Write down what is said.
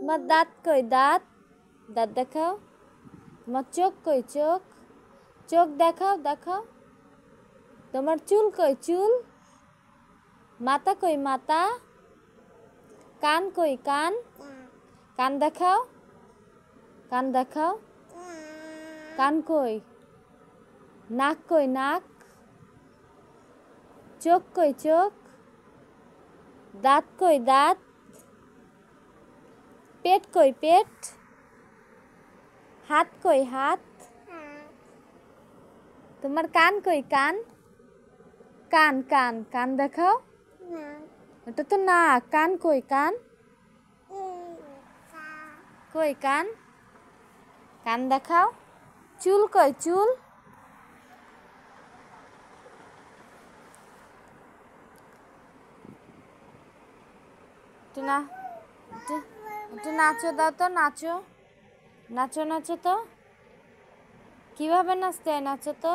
তোমার দাঁত কই দাঁত? দাঁত দেখাও। তোমার চোখ কই চোখ? চোখ দেখাও দেখাও। তোমার চুল কই চুল? মাথা কই মাথা? কান কই কান? কান দেখাও। কান দেখাও। কান কই? নাক কই নাক? চোখ কই চোখ? দাঁত কই দাঁত? পেট কই পেট? হাত কই হাত? তোমার কান কই কান? কান কান কান দেখাও। এটা তো নাক। কান কই কান? কই কান? কান দেখাও। চুল কই চুল? একটু নাচো দাও তো নাচো নাচো নাচো তো কিভাবে নাচতে হয় নাচো তো।